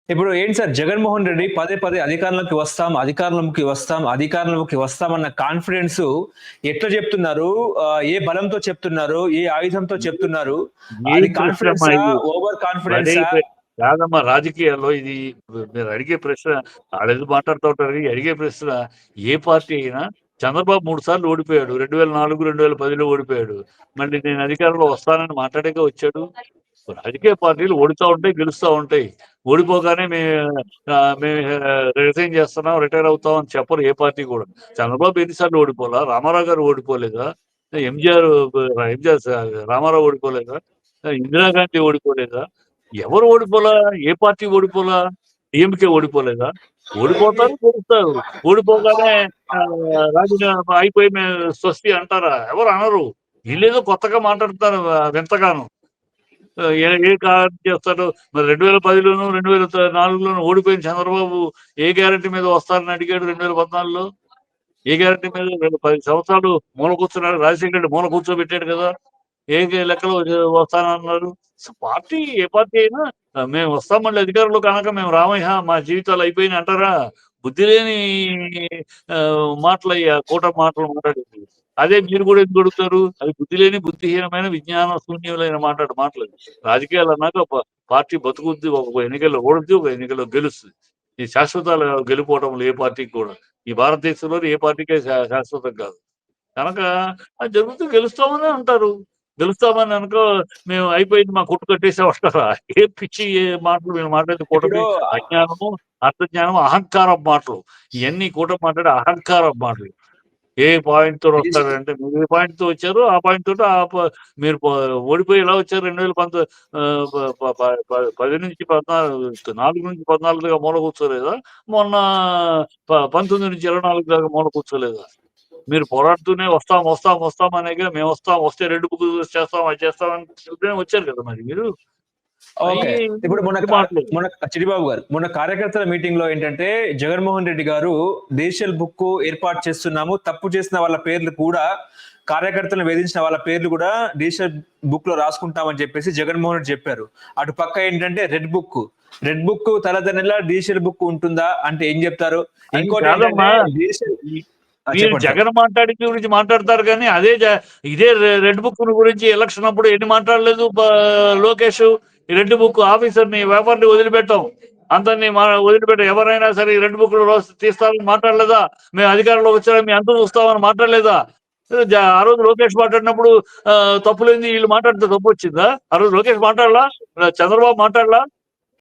ఇప్పుడు ఏంటి సార్ జగన్మోహన్ రెడ్డి పదే పదే అధికారంలోకి వస్తామన్న కాన్ఫిడెన్స్ ఎట్లా చెప్తున్నారు? ఏ బలంతో చెప్తున్నారు? ఏ ఆయుధంతో చెప్తున్నారు? ఏం అది ప్రశ్న అమ్మా కాన్ఫిడెన్సా? ఇది? ఓవర్ అదే కాన్ఫిడెన్సా? కాదమ్మా, రాజకీయాల్లో ఇది మీరు అడిగే ప్రశ్న ఆడేదో మాట్లాడుతూ ఉంటారు. అడిగే ప్రశ్న ఏ పార్టీ అయినా చంద్రబాబు 3 సార్లు ఓడిపోయాడు. 2004, 2010లో ఓడిపోయాడు. మళ్ళీ నేను అధికారంలో వస్తానని మాట్లాడాక వచ్చాడు. రాజకీయ పార్టీలు ఓడుతా ఉంటాయి, గెలుస్తా ఉంటాయి. ఓడిపోగానే మేము రిజైన్ చేస్తున్నాం, రిటైర్ అవుతాం అని చెప్పరు ఏ పార్టీ కూడా. చంద్రబాబు ఎన్నిసార్లు ఓడిపోలా? రామారావు గారు ఓడిపోలేదా? ఎంజిఆర్ ఎంజిఆర్ రామారావు ఓడిపోలేదా? ఇందిరాగాంధీ ఓడిపోలేదా? ఎవరు ఓడిపోలా? ఏ పార్టీ ఓడిపోలా? డిఎంకే ఓడిపోలేదా? ఓడిపోతారు, గెలుస్తారు. ఓడిపోగానే రాజీనామా అయిపోయి మేము స్వస్తి అంటారా? ఎవరు అనరు. వీళ్ళేదో కొత్తగా మాట్లాడుతారు వింతగాను. ఏ కారణం చేస్తాడు? మరి 2010లోను, 2004లోను ఓడిపోయిన చంద్రబాబు ఏ గ్యారంటీ మీద వస్తారని అడిగాడు 2014లో? ఏ గ్యారంటీ మీద 10 సంవత్సరాలు మూల కూర్చున్నాడు. రాజశేఖర రెడ్డి మూల కూర్చోబెట్టాడు కదా! ఏ లెక్కలో వస్తానన్నారు. పార్టీ ఏ పార్టీ అయినా మేము వస్తాం మళ్ళీ అధికారంలోకి అనక మేము రామయ్య మా జీవితాలు అయిపోయినాయి అంటారా? బుద్ధి లేని మాటలయ్యా, కూటమి మాటలు మాట్లాడేది. అదే మీరు కూడా ఎందుకు అడుగుతారు? అది బుద్ధి లేని, బుద్ధిహీనమైన, విజ్ఞాన శూన్యులైన మాటలు. రాజకీయాలు అన్నాక పార్టీ బతుకుద్ది, ఒక ఎన్నికల్లో ఓడుద్ది, ఒక ఎన్నికల్లో గెలుస్తుంది. ఈ శాశ్వతాలు గెలుపోవటంలో ఏ పార్టీకి కూడా. ఈ భారతదేశంలో ఏ పార్టీకే శాశ్వతం కాదు. కనుక అది జరుగుతూ గెలుస్తామని అంటారు. గెలుస్తామని అనుకో మేము అయిపోయింది మా కొట్టు కట్టేసామంటారా? ఏ పిచ్చి మాటలు వీళ్ళు మాట్లాడేది. ఇప్పుడు కూటమి అజ్ఞానము, అర్థజ్ఞానము, అహంకారం మాటలు. ఇవన్నీ కూటమి మాట్లాడే అహంకారం మాటలు. ఏ పాయింట్ తోటి వస్తాడంటే మీరు ఏ పాయింట్ తో వచ్చారో ఆ పాయింట్ తోటి మీరు ఓడిపోయి ఎలా వచ్చారు 10 నుంచి 14, 4 నుంచి 14గా మూల కూర్చోలేదా? మొన్న 19 నుంచి 24 దాకా మూల కూర్చోలేదా? మీరు పోరాడుతూనే వస్తాం అనేగా మేము వస్తే 2 బుక్లు చేస్తాం, అది చేస్తాం అని వచ్చారు కదా మరి మీరు. ఓకే. ఇప్పుడు మాటలు. మొన్న చిట్టిబాబు గారు మొన్న కార్యకర్తల మీటింగ్ లో ఏంటంటే జగన్మోహన్ రెడ్డి గారు డిజిటల్ బుక్ ఏర్పాటు చేస్తున్నాము. తప్పు చేసిన వాళ్ళ పేర్లు కూడా కార్యకర్తలను వేధించిన వాళ్ళ పేర్లు కూడా డిజిటల్ బుక్ లో రాసుకుంటామని చెప్పేసి జగన్మోహన్ రెడ్డి చెప్పారు. అటు పక్క ఏంటంటే రెడ్ బుక్ తలదన్నెలా డిజిటల్ బుక్ ఉంటుందా అంటే ఏం చెప్తారు? అది ఇంకోటి ఏంటంటే కాదమ్మా. డిజిటల్ మీరు చెప్పండి సార్. జగన్ గురించి మాట్లాడతారు కానీ ఇదే రెడ్ బుక్ గురించి ఎలక్షన్ అప్పుడు ఎన్ని మాట్లాడలేదు లోకేష్. ఈ రెడ్ బుక్ ఆఫీసర్ని వ్యాపారిని వదిలిపెట్టాం, అందరినీ వదిలిపెట్టాం. ఎవరైనా సరే ఈ రెడ్ బుక్ తీస్తామని మాట్లాడలేదా? మేము అధికారంలో వచ్చారా మీ అంతా చూస్తామని మాట్లాడలేదా? ఆ రోజు లోకేష్ మాట్లాడినప్పుడు తప్పులేంది వీళ్ళు మాట్లాడితే తప్పు వచ్చిందా? ఆ రోజు లోకేష్ మాట్లాడలా? చంద్రబాబు మాట్లాడలా?